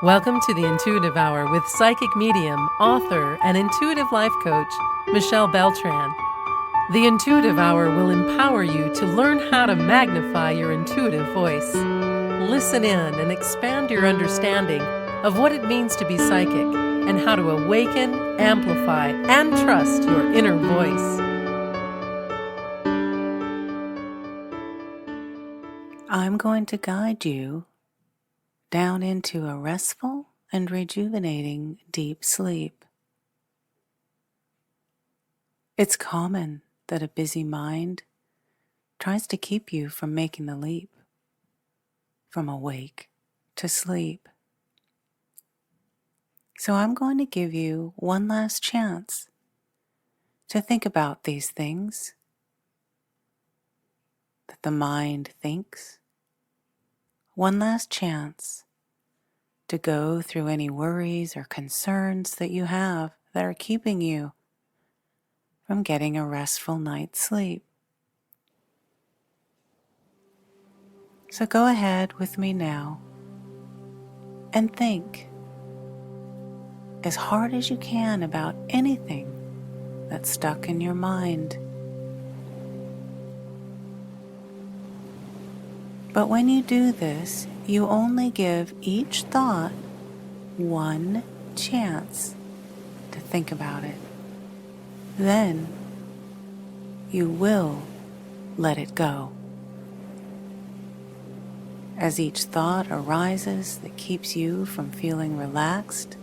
Welcome to the Intuitive Hour with psychic medium, author, and intuitive life coach, Michelle Beltran. The Intuitive Hour will empower you to learn how to magnify your intuitive voice. Listen in and expand your understanding of what it means to be psychic and how to awaken, amplify, and trust your inner voice. I'm going to guide you down into a restful and rejuvenating deep sleep. It's common that a busy mind tries to keep you from making the leap from awake to sleep. So I'm going to give you one last chance to think about these things that the mind thinks. One last chance to go through any worries or concerns that you have that are keeping you from getting a restful night's sleep. So go ahead with me now and think as hard as you can about anything that's stuck in your mind. But when you do this, you only give each thought one chance to think about it. Then you will let it go. As each thought arises that keeps you from feeling relaxed,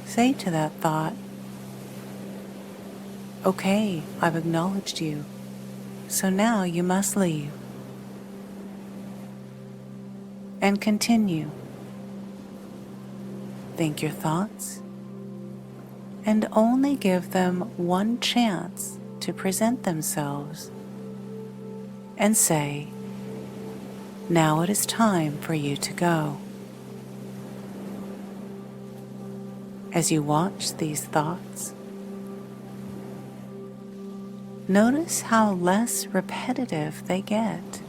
say to that thought, "Okay, I've acknowledged you, so now you must leave." And continue. Think your thoughts and only give them one chance to present themselves and say, "Now it is time for you to go." As you watch these thoughts, notice how less repetitive they get.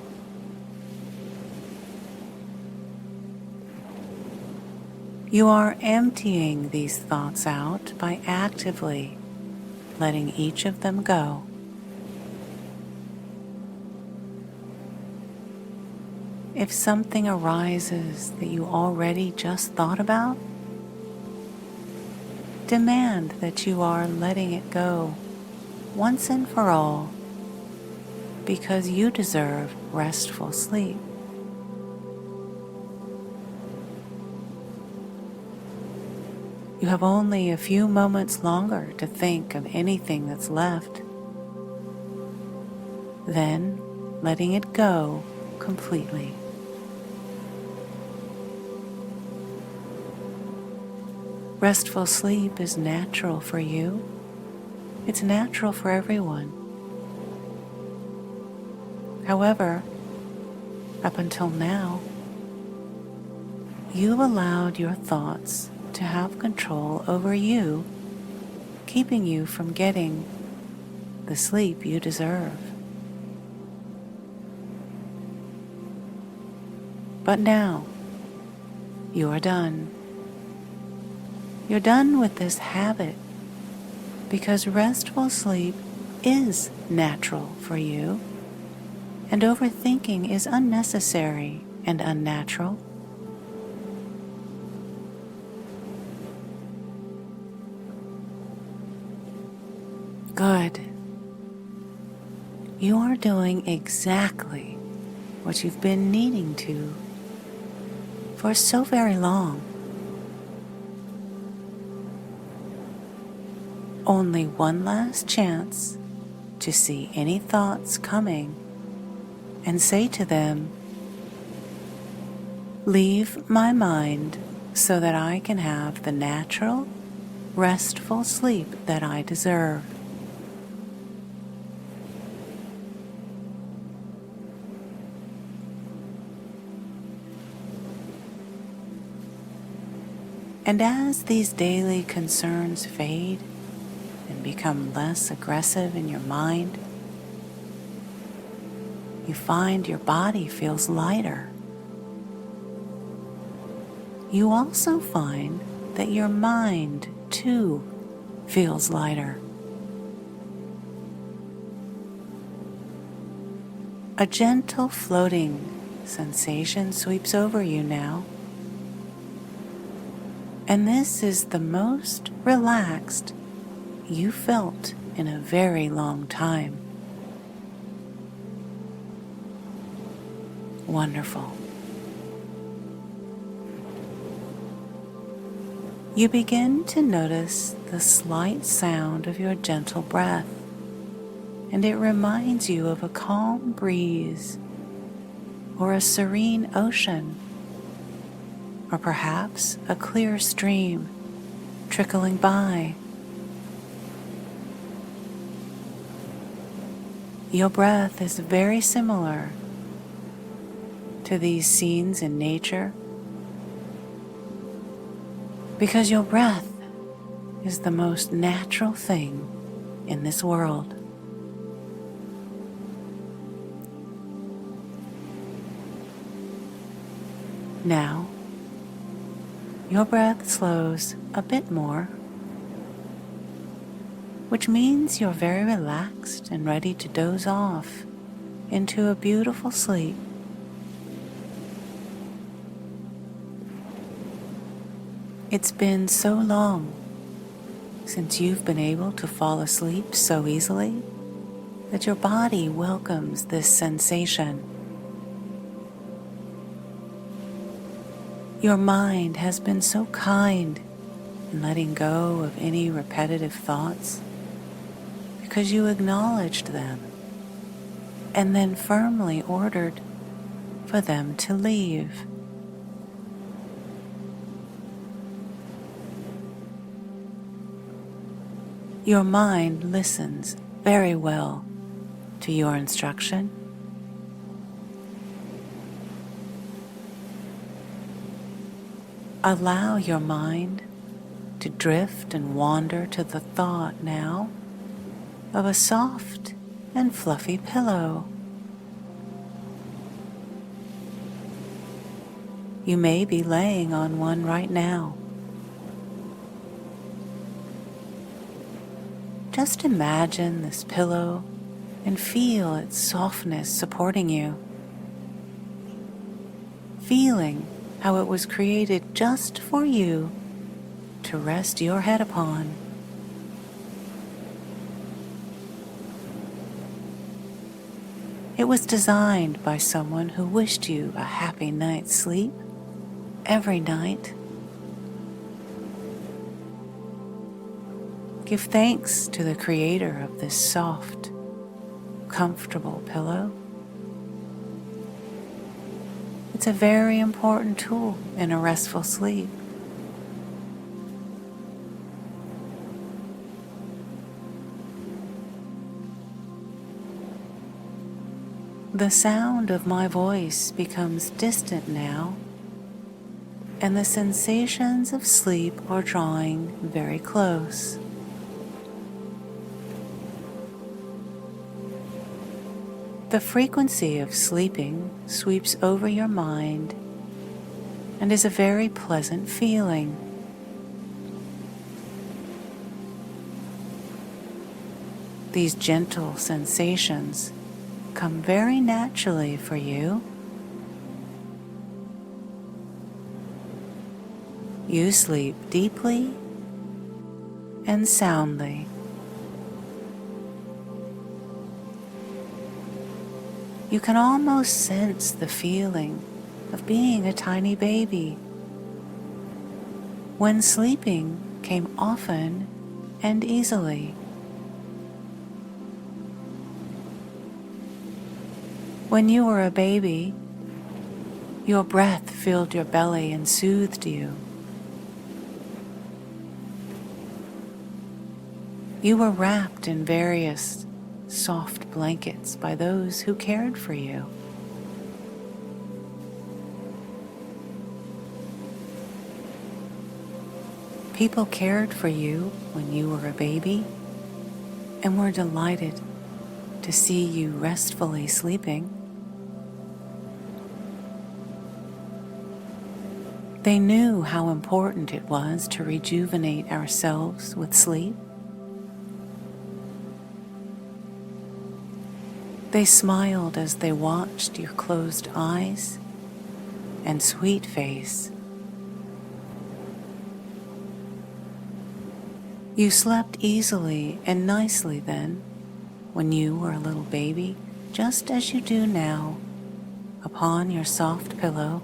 You are emptying these thoughts out by actively letting each of them go. If something arises that you already just thought about, demand that you are letting it go once and for all, because you deserve restful sleep. You have only a few moments longer to think of anything that's left. Then, letting it go completely. Restful sleep is natural for you. It's natural for everyone. However, up until now, you've allowed your thoughts to have control over you, keeping you from getting the sleep you deserve. But now, you are done. You're done with this habit because restful sleep is natural for you, and overthinking is unnecessary and unnatural. Good. You are doing exactly what you've been needing to for so very long. Only one last chance to see any thoughts coming and say to them, "Leave my mind so that I can have the natural, restful sleep that I deserve." And as these daily concerns fade and become less aggressive in your mind, you find your body feels lighter. you also find that your mind, too, feels lighter. A gentle floating sensation sweeps over you now, and this is the most relaxed you felt in a very long time. Wonderful. You begin to notice the slight sound of your gentle breath, and it reminds you of a calm breeze or a serene ocean, or perhaps a clear stream trickling by. Your breath is very similar to these scenes in nature because your breath is the most natural thing in this world. Now, your breath slows a bit more, which means you're very relaxed and ready to doze off into a beautiful sleep. It's been so long since you've been able to fall asleep so easily that your body welcomes this sensation. Your mind has been so kind in letting go of any repetitive thoughts because you acknowledged them and then firmly ordered for them to leave. Your mind listens very well to your instruction. Allow your mind to drift and wander to the thought now of a soft and fluffy pillow. You may be laying on one right now. Just imagine this pillow and feel its softness supporting you, feeling how it was created just for you to rest your head upon. It was designed by someone who wished you a happy night's sleep every night. Give thanks to the creator of this soft, comfortable pillow. It's a very important tool in a restful sleep. The sound of my voice becomes distant now, and the sensations of sleep are drawing very close. The frequency of sleeping sweeps over your mind and is a very pleasant feeling. These gentle sensations come very naturally for you. You sleep deeply and soundly. You can almost sense the feeling of being a tiny baby when sleeping came often and easily. When you were a baby, your breath filled your belly and soothed you. You were wrapped in various soft blankets by those who cared for you. People cared for you when you were a baby and were delighted to see you restfully sleeping. They knew how important it was to rejuvenate ourselves with sleep. They smiled as they watched your closed eyes and sweet face. You slept easily and nicely then, when you were a little baby, just as you do now, upon your soft pillow.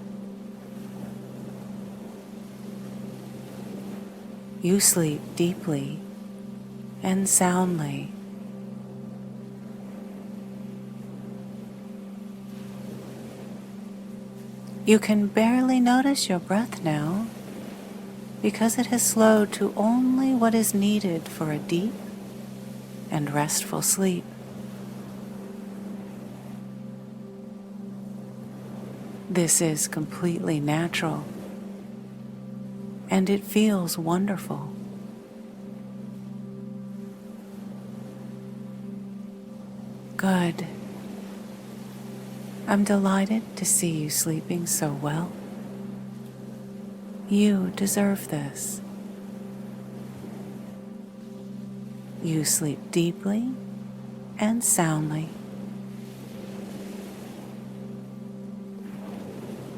You sleep deeply and soundly. You can barely notice your breath now, because it has slowed to only what is needed for a deep and restful sleep. This is completely natural, and it feels wonderful. Good. I'm delighted to see you sleeping so well. You deserve this. You sleep deeply and soundly.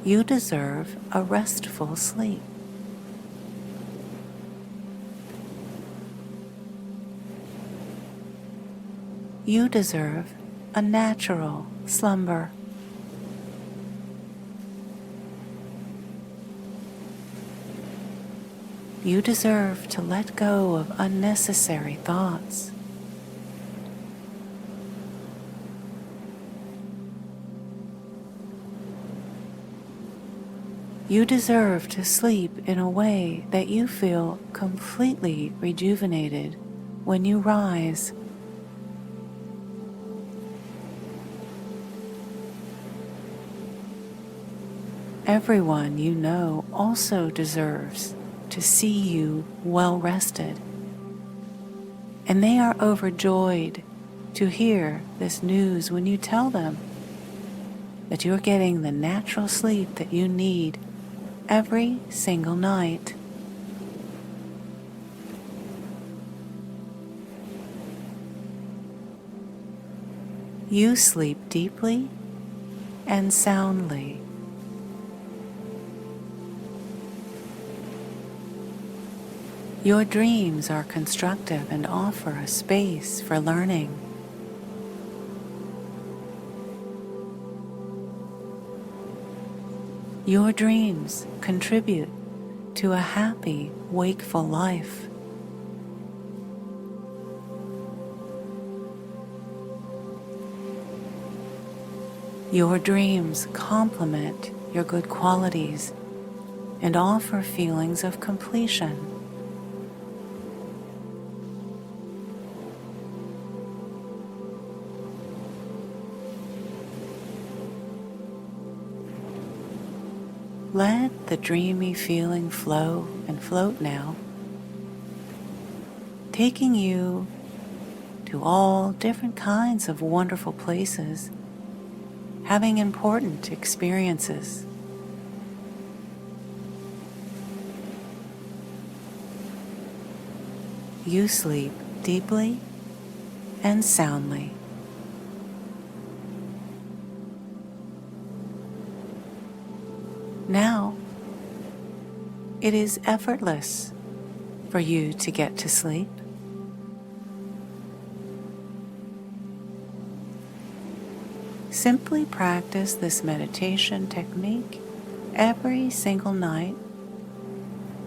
You deserve a restful sleep. You deserve a natural slumber. You deserve to let go of unnecessary thoughts. You deserve to sleep in a way that you feel completely rejuvenated when you rise. Everyone you know also deserves to see you well rested, and they are overjoyed to hear this news when you tell them that you're getting the natural sleep that you need every single night. You sleep deeply and soundly. Your dreams are constructive and offer a space for learning. Your dreams contribute to a happy, wakeful life. Your dreams complement your good qualities and offer feelings of completion. Let the dreamy feeling flow and float now, taking you to all different kinds of wonderful places, having important experiences. You sleep deeply and soundly. Now, it is effortless for you to get to sleep. Simply practice this meditation technique every single night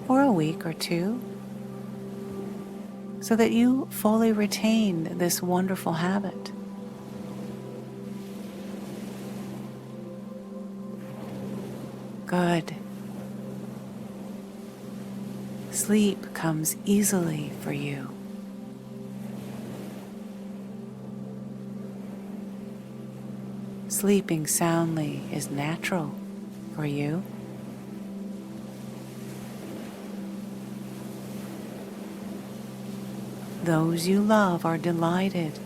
for a week or two, so that you fully retain this wonderful habit. Good. Sleep comes easily for you. Sleeping soundly is natural for you. Those you love are delighted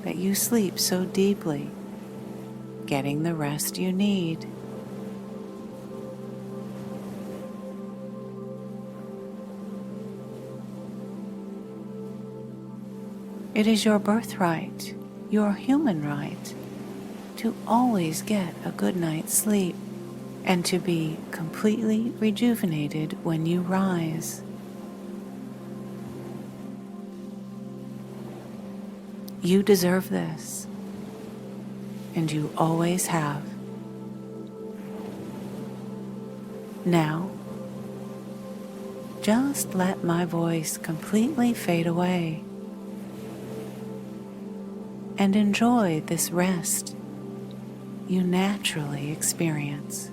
that you sleep so deeply, getting the rest you need. It is your birthright, your human right, to always get a good night's sleep and to be completely rejuvenated when you rise. You deserve this, and you always have. Now, just let my voice completely fade away and enjoy this rest you naturally experience.